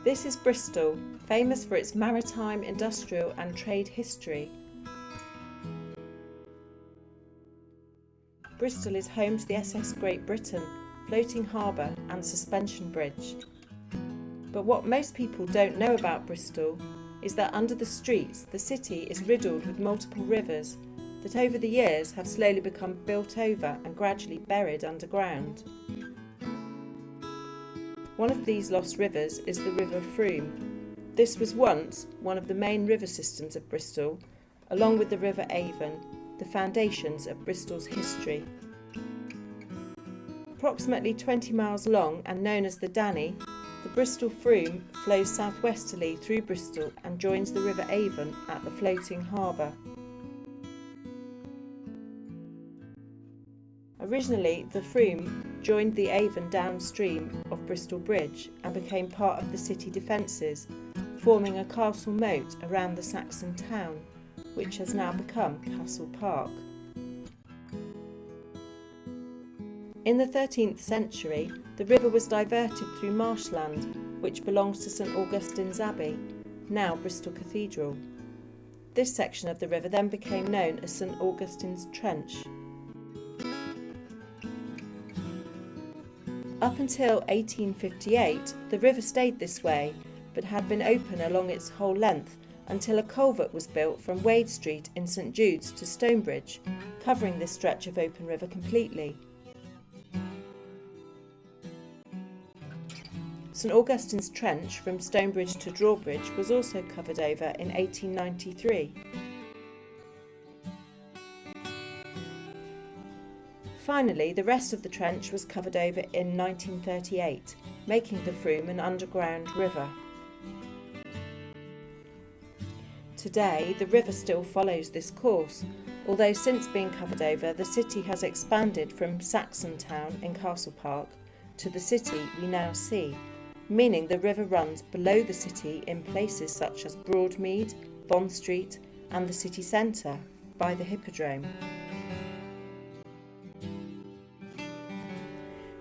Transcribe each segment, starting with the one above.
This is Bristol, famous for its maritime, industrial and trade history. Bristol is home to the SS Great Britain, floating harbour and suspension bridge. But what most people don't know about Bristol is that under the streets the city is riddled with multiple rivers that over the years have slowly become built over and gradually buried underground. One of these lost rivers is the River Frome. This was once one of the main river systems of Bristol, along with the River Avon, the foundations of Bristol's history. Approximately 20 miles long and known as the Danny, the Bristol Frome flows southwesterly through Bristol and joins the River Avon at the floating harbour. Originally, the Frome joined the Avon downstream of Bristol Bridge and became part of the city defences, forming a castle moat around the Saxon town, which has now become Castle Park. In the 13th century, the river was diverted through marshland, which belongs to St Augustine's Abbey, now Bristol Cathedral. This section of the river then became known as St Augustine's Trench. Up until 1858, the river stayed this way, but had been open along its whole length until a culvert was built from Wade Street in St Jude's to Stonebridge, covering this stretch of open river completely. St Augustine's Trench from Stonebridge to Drawbridge was also covered over in 1893. Finally, the rest of the trench was covered over in 1938, making the Frome an underground river. Today, the river still follows this course, although since being covered over, the city has expanded from Saxon Town in Castle Park to the city we now see, meaning the river runs below the city in places such as Broadmead, Bond Street and the city centre by the Hippodrome.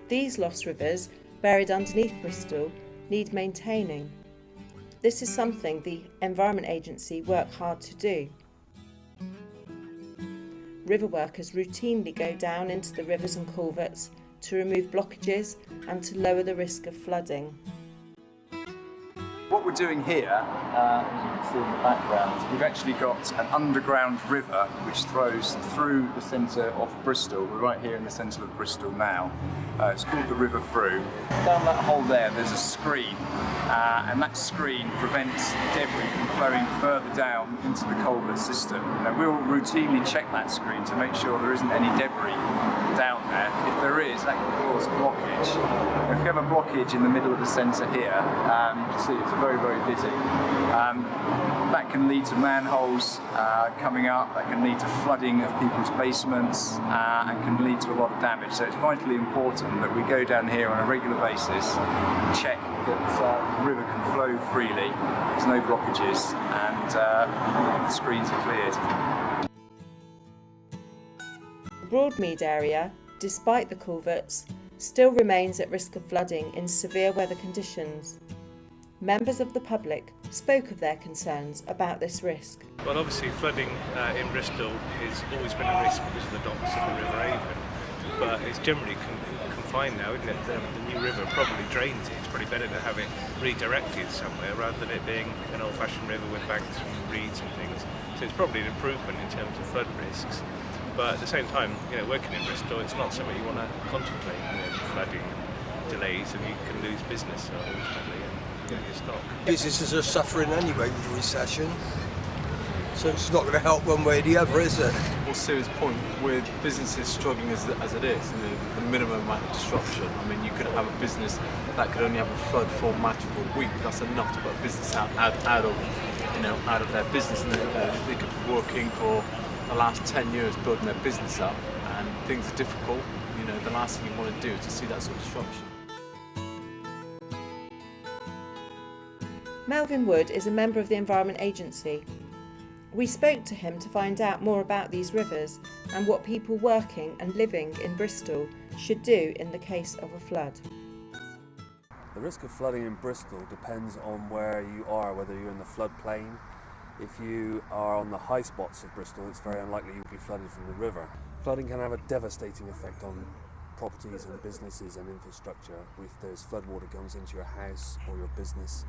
These lost rivers, buried underneath Bristol, need maintaining. This is something the Environment Agency work hard to do. River workers routinely go down into the rivers and culverts to remove blockages and to lower the risk of flooding. What we're doing here, as you can see in the background, we've actually got an underground river which flows through the centre of Bristol. We're right here in the centre of Bristol now. It's called the River Frome. Down that hole there's a screen, and that screen prevents debris from flowing further down into the culvert system. Now, we'll routinely check that screen to make sure there isn't any debris down there. If there is, that can cause a blockage. If we have a blockage in the middle of the centre here, you can see it's very, very busy. That can lead to manholes coming up, that can lead to flooding of people's basements and can lead to a lot of damage. So it's vitally important that we go down here on a regular basis and check that the river can flow freely, there's no blockages and the screens are cleared. The Broadmead area, despite the culverts, still remains at risk of flooding in severe weather conditions. Members of the public spoke of their concerns about this risk. Well, obviously flooding in Bristol has always been a risk because of the docks of the River Avon, but it's generally confined now, isn't it? The new river probably drains it. It's probably better to have it redirected somewhere rather than it being an old-fashioned river with banks and reeds and things. So it's probably an improvement in terms of flood risks. But at the same time, working in Bristol, it's not something you want to contemplate, flooding delays, and you can lose business ultimately. Your stock. Businesses are suffering anyway with the recession, so it's not going to help one way or the other, is it? More serious point with businesses struggling as it is, the minimum amount of disruption. I mean, you could have a business that could only have a flood for a matter of a week. That's enough to put a business out of their business, and they could be working for the last 10 years building their business up, and things are difficult. The last thing you want to do is to see that sort of disruption. Melvin Wood is a member of the Environment Agency. We spoke to him to find out more about these rivers and what people working and living in Bristol should do in the case of a flood. The risk of flooding in Bristol depends on where you are, whether you're in the floodplain. If you are on the high spots of Bristol, it's very unlikely you'll be flooded from the river. Flooding can have a devastating effect on properties and businesses and infrastructure. If there's floodwater comes into your house or your business,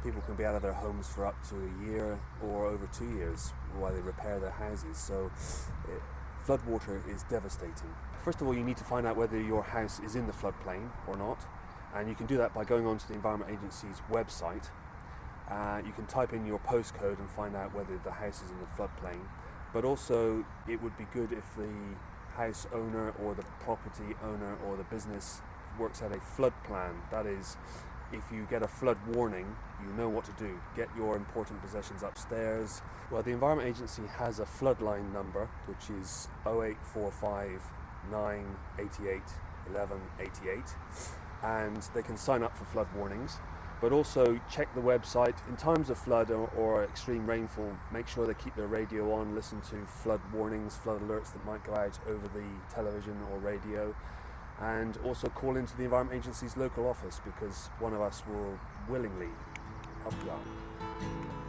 people can be out of their homes for up to a year or over 2 years while they repair their houses. So floodwater is devastating. First of all, you need to find out whether your house is in the floodplain or not, and you can do that by going onto the Environment Agency's website. You can type in your postcode and find out whether the house is in the floodplain, but also it would be good if the house owner or the property owner or the business works out a flood plan. That is, if you get a flood warning, you know what to do. Get your important possessions upstairs. Well, the Environment Agency has a floodline number, which is 0845 988 1188, and they can sign up for flood warnings. But also check the website. In times of flood or extreme rainfall, make sure they keep their radio on, listen to flood warnings, flood alerts that might go out over the television or radio, and also call into the Environment Agency's local office, because one of us will willingly help you out.